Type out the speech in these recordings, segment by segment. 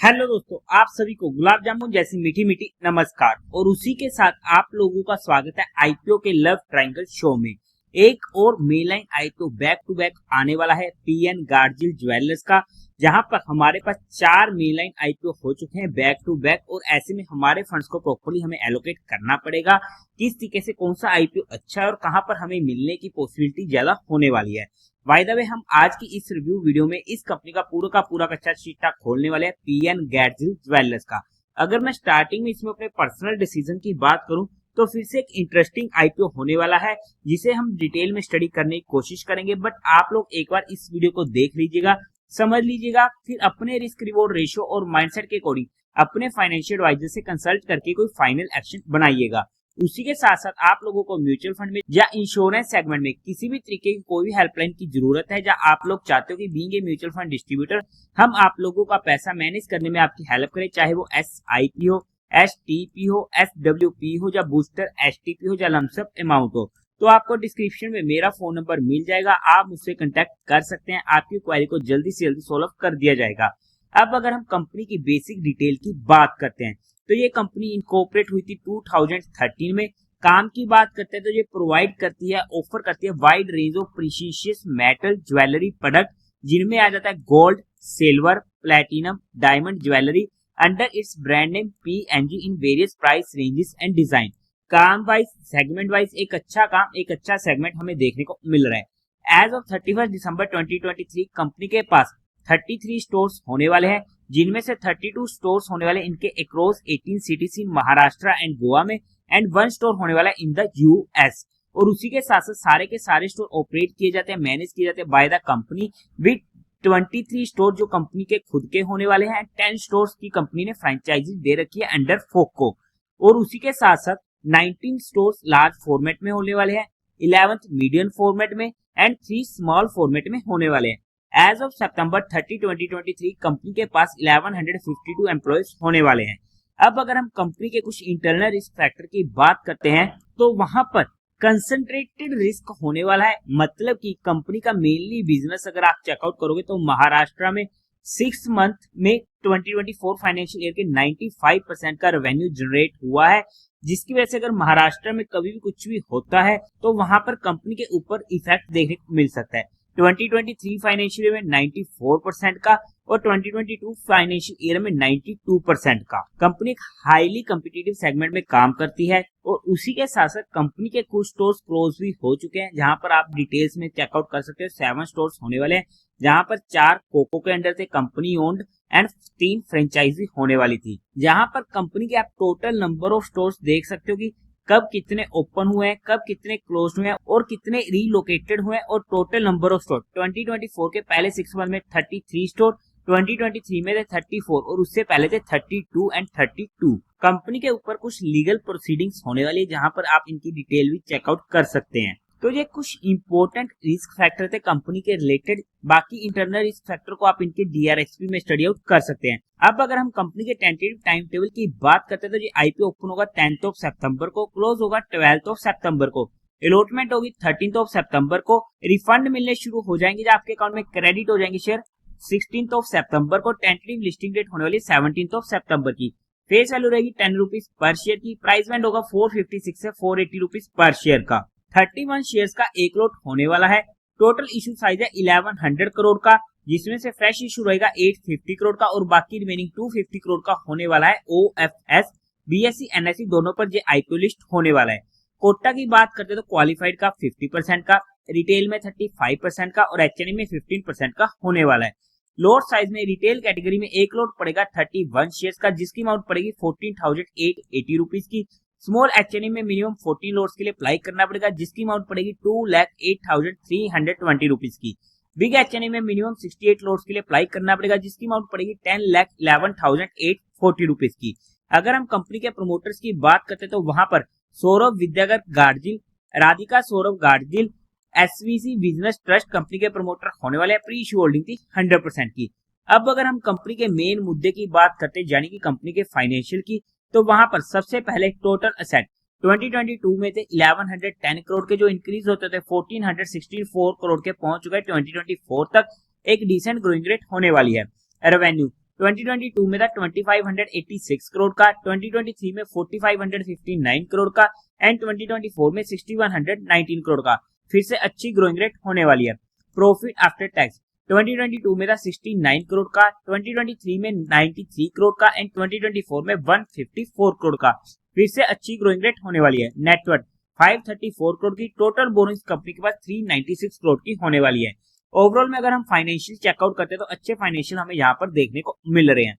Hello दोस्तों, आप सभी को गुलाब जामुन जैसी मीठी मीठी नमस्कार। और उसी के साथ आप लोगों का स्वागत है आईपीओ के लव ट्रायंगल शो में। एक और mainline IPO back to back आने वाला है पीएन गार्जिल ज्वेलर्स का, जहां पर हमारे पास 4 मेनलाइन आईपीओ हो चुके हैं बैक टू बैक। और ऐसे में हमारे फंड्स को प्रॉपर्ली हमें एलोकेट करना पड़ेगा, किस तरीके से कौन सा आईपीओ अच्छा है और कहां पर हमें मिलने की पॉसिबिलिटी ज्यादा होने वाली है। बाय द वे, हम आज की इस रिव्यू वीडियो में इस कंपनी का पूरा कच्चा शीटा खोलने वाले हैं पीएन गार्जिल ज्वेलर्स का। अगर मैं स्टार्टिंग में इसमें अपने पर्सनल डिसीजन की बात करूं तो फिर से एक इंटरेस्टिंग आईपीओ होने वाला है, जिसे हम डिटेल में स्टडी करने की कोशिश करेंगे। बट आप लोग एक बार इस वीडियो को देख लीजिएगा, समझ लीजिएगा, फिर अपने रिस्क रिवॉर्ड रेशियो और माइंडसेट के अकॉर्डिंग अपने फाइनेंशियल एडवाइजर से कंसल्ट करके कोई फाइनल एक्शन बनाइएगा। उसी के साथ साथ आप लोगों को म्यूचुअल फंड में या इंश्योरेंस सेगमेंट में किसी भी तरीके की कोई भी हेल्पलाइन की जरूरत है, जहां आप लोग चाहते हो कि being a mutual fund distributor हम आप लोगों का पैसा मैनेज करने में आपकी हेल्प करें, चाहे वो SIP हो, STP हो, SWP हो, या बूस्टर STP हो, या लमसम अमाउंट हो, तो आपको डिस्क्रिप्शन में मेरा फोन नंबर मिल जाएगा। आप मुझसे कांटेक्ट कर सकते हैं, आपकी क्वेरी को जल्दी से जल्दी सॉल्व कर दिया जाएगा। अब अगर हम कंपनी की बेसिक डिटेल की बात करते हैं तो ये कंपनी इनकॉर्पोरेट हुई थी 2013 में। काम की बात करते हैं तो ये प्रोवाइड करती है, ऑफर करती है wide range of precious metal jewellery product, जिनमें आ जाता है gold, silver, platinum, diamond jewellery under its brand name PNG in various price ranges and design. काम वाइज, सेगमेंट वाइज एक अच्छा काम, एक अच्छा सेगमेंट हमें देखने को मिल रहा है। एज ऑफ 31 दिसंबर 2023 कंपनी के पास 33 स्टोर्स होने वाले हैं, जिनमें से 32 स्टोर्स होने वाले इनके across 18 cities in Maharashtra and Goa में, एंड 1 स्टोर होने वाला है इन द US। और उसी के साथ साथ सारे के सारे स्टोर ऑपरेट किए जाते हैं, मैनेज किए जाते हैं by the company, with 23 store जो कंपनी के खुद के होने वाले हैं। 10 स्टोर्स की कंपनी ने फ्रेंचाइजी दे रखी है अंडर फोको। और उसी के साथ साथ 19 स्टोर्स लार्ज फॉर्मेट में होने वाले हैं, 11 मीडियम फॉर्मेट में, एंड 3 स्मॉल फॉर्मेट में होने वाले हैं। एज ऑफ सितंबर 30, 2023 कंपनी के पास 1152 एम्प्लॉयज होने वाले हैं। अब अगर हम कंपनी के कुछ इंटरनल रिस्क फैक्टर की बात करते हैं तो वहां पर कंसंट्रेटेड रिस्क होने वाला है। मतलब कि कंपनी का मेनली बिजनेस अगर आप चेकआउट करोगे तो महाराष्ट्र में 6 मंथ में 2024 फाइनेंशियल ईयर के 95% का रेवेन्यू जनरेट हुआ है, जिसकी वजह से अगर महाराष्ट्र में कभी भी कुछ भी होता है तो वहां पर कंपनी के ऊपर इफेक्ट देखने को मिल सकता है। 2023 फाइनेंशियल ईयर में 94% का और 2022 फाइनेंशियल ईयर में 92% का। कंपनी एक हाईली कम्पिटिटिव सेगमेंट में काम करती है। और उसी के साथ साथ कंपनी के कुछ स्टोर्स क्लोज भी हो चुके हैं, जहां पर आप डिटेल्स में चेकआउट कर सकते हो। 7 स्टोर्स होने वाले हैं, जहां पर 4 कोको के अंडर थे कंपनी ओन्ड एंड 3 फ्रेंचाइजी होने वाली थी। जहां पर कंपनी के आप टोटल नंबर ऑफ स्टोर्स देख सकते हो कि कब कितने ओपन हुए हैं, कब कितने क्लोज हुए हैं और कितने रीलोकेटेड हुए हैं। और टोटल नंबर ऑफ स्टोर 2024 के पहले 6 मंथ में 33 स्टोर, 2023 में थे 34 और उससे पहले थे 32 एंड 32। कंपनी के ऊपर कुछ लीगल प्रोसीडिंग्स होने वाली है, जहां पर आप इनकी डिटेल भी चेकआउट कर सकते हैं। तो ये कुछ इंपॉर्टेंट रिस्क फैक्टर थे कंपनी के रिलेटेड। बाकी इंटरनल रिस्क फैक्टर को आप इनके DRHP में स्टडी आउट कर सकते हैं। अब अगर हम कंपनी के टेंटेटिव टाइम टेबल की बात करते हैं तो ये IPO ओपन होगा 10th ऑफ सितंबर को, क्लोज होगा 12th ऑफ सितंबर को, अलॉटमेंट होगी 13th ऑफ सितंबर को, रिफंड मिलने शुरू हो जाएंगे जब आपके अकाउंट में क्रेडिट हो जाएंगे शेयर 16th ऑफ सितंबर को। टेंटेटिव लिस्टिंग डेट होने वाली 17th ऑफ सितंबर की। फेस वैल्यू रहेगी 10 रुपीज पर शेयर की। प्राइस बैंड होगा 456 से 480 रुपीज पर शेयर का। 31 शेयर्स का एक लॉट होने वाला है। टोटल इशू साइज है 1100 करोड़ का, जिसमें से फ्रेश इशू रहेगा 850 करोड़ का और बाकी रिमेनिंग 250 करोड़ का होने वाला है। OFS, BSE, NSE दोनों पर ये IPO लिस्ट होने वाला है। कोटा की बात करते तो क्वालिफाइड का 50% का, रिटेल में 35% का और HNI में 15% का होने वाला है। लॉट साइज में रिटेल कैटेगरी में एक लॉट पड़ेगा 31 शेयर्स का, जिसकी अमाउंट पड़ेगी 14,880 रुपीज की। स्मॉल HNI में मिनिमम 14 लोड्स के लिए अप्लाई करना पड़ेगा, जिसकी अमाउंट पड़ेगी 2,08,320 रुपीज की। बिग HNI में मिनिमम 68 लोड्स के लिए अप्लाई करना पड़ेगा, जिसकी अमाउंट पड़ेगी 10,11,840 रुपीज की। अगर हम कंपनी के प्रमोटर्स की बात करते हैं तो वहां पर Saurabh Vidyagar Garjil, Radhika Saurabh Garjil, SVC business trust company के प्रमोटर होने वाले। प्री इश्यू होल्डिंग थी 100% की। अब अगर हम कंपनी के मेन मुद्दे की बात करते हैं, यानी कि कंपनी के फाइनेंशियल की, तो वहां पर सबसे पहले टोटल असेट 2022 में थे 1110 करोड़ के, जो इंक्रीज होते थे 1464 करोड़ के पहुंच चुके हैं 2024 तक। एक डिसेंट ग्रोइंग रेट होने वाली है। रेवेन्यू 2022 में था 2586 करोड़ का, 2023 में 4559 करोड़ का एंड 2024 में 6119 करोड़ का। फिर से अच्छी ग्रोइंग रेट होने वाली है। प्रॉफिट आफ्टर टैक्स 2022 में था 69 करोड़ का, 2023 में 93 करोड़ का एंड 2024 में 154 करोड़ का। फिर से अच्छी ग्रोइंग रेट होने वाली है। नेटवर्थ 534 करोड़ की, टोटल बोनस कंपनी के पास 396 करोड़ की होने वाली है। ओवरऑल में अगर हम फाइनेंशियल चेकआउट करते हैं तो अच्छे फाइनेंशियल हमें यहाँ पर देखने को मिल रहे हैं।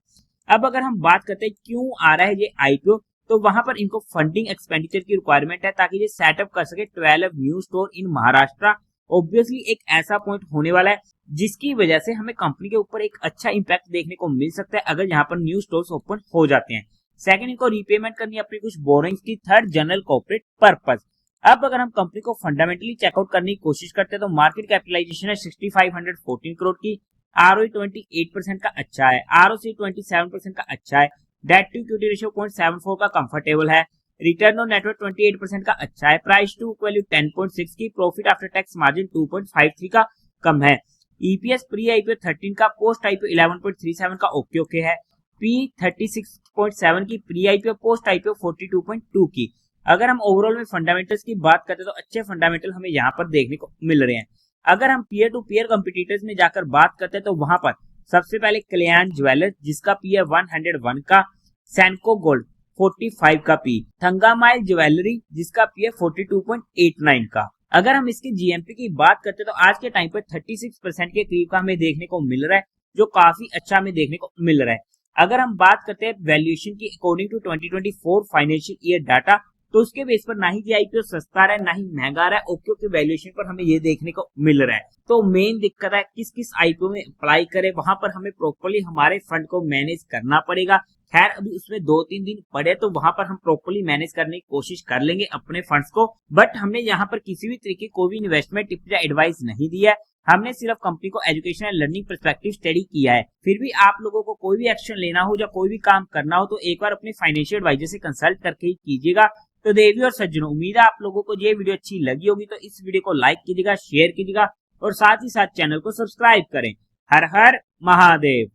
अब अगर हम बात करते हैं क्यों आ रहा है ये आईपीओ, तो वहां पर इनको फंडिंग एक्सपेंडिचर की रिक्वायरमेंट है ताकि ये सेटअप कर सके 12 new store in Maharashtra. Obviously एक ऐसा पॉइंट होने वाला है जिसकी वजह से हमें कंपनी के ऊपर एक अच्छा इंपैक्ट देखने को मिल सकता है अगर यहाँ पर न्यू स्टोर्स ओपन हो जाते हैं। सेकंड, इनको रीपेमेंट करनी है अपनी कुछ बोरिंग्स की। Third, general corporate purpose. अब अगर हम कंपनी को फंडामेंटली चेकआउट करने की कोशिश करते हैं तो मार्केट कैपिटलाइजेशन है 6514 करोड़ की, आरओई 28% का अच्छा है, आरओसी 27% का अच्छा है, डेट टू इक्विटी रेशियो 0.74 का कंफर्टेबल है, रिटर्न ऑन नेटवर्थ 28% का अच्छा है, प्राइस टू वैल्यू 10.6 की, प्रॉफिट आफ्टर टैक्स मार्जिन 2.53 का कम है, ईपीएस प्री आईपीओ 13 का, पोस्ट आईपीओ 11.37 का ओके है, पी 36.7 की, प्री आईपीओ पोस्ट आईपीओ 42.2 की। अगर हम ओवरऑल में फंडामेंटल्स की बात करते हैं तो अच्छे फंडामेंटल हमें यहाँ पर देखने को मिल रहे हैं। अगर हम पीयर टू पीयर कंपटीटर्स में जाकर बात करते हैं तो वहां पर सबसे पहले कल्याण ज्वेलर्स जिसका पी है 101 का, सैनको गोल्ड 45 का पी, थंगामाइल ज्वेलरी जिसका पी है 42.89 का। अगर हम इसके जीएमपी की बात करते हैं तो आज के टाइम पर 36% के करीब का हमें देखने को मिल रहा है, जो काफी अच्छा हमें देखने को मिल रहा है। अगर हम बात करते हैं वैल्यूएशन की according to 2024 financial year data, तो उसके बेस पर ना ही ये आईपीओ सस्ता रहा है ना ही महंगा रहा है, ओके ओके वैल्यूएशन पर हमें ये देखने को मिल रहा है। तो मेन दिक्कत है किस किस आईपीओ में अप्लाई करें, वहां पर हमें प्रॉपर्ली हमारे फंड को मैनेज करना पड़ेगा। खैर अभी उसमें 2-3 दिन पड़े तो वहां पर हम प्रॉपर्ली मैनेज करने की कोशिश कर लेंगे अपने फंड्स को। बट हमने यहाँ पर किसी भी तरीके कोई भी इन्वेस्टमेंट टिप या एडवाइस नहीं दिया है, हमने सिर्फ कंपनी को education and learning perspective study किया है। फिर भी आप लोगों को कोई भी एक्शन लेना हो या कोई भी काम करना हो तो एक बार अपने फाइनेंशियल एडवाइजर से कंसल्ट करके ही कीजिएगा। तो देवी और सज्जनों, उम्मीद है आप लोगों को ये वीडियो अच्छी लगी होगी, तो इस वीडियो को लाइक कीजिएगा, शेयर कीजिएगा और साथ ही साथ चैनल को सब्सक्राइब करें। हर हर महादेव।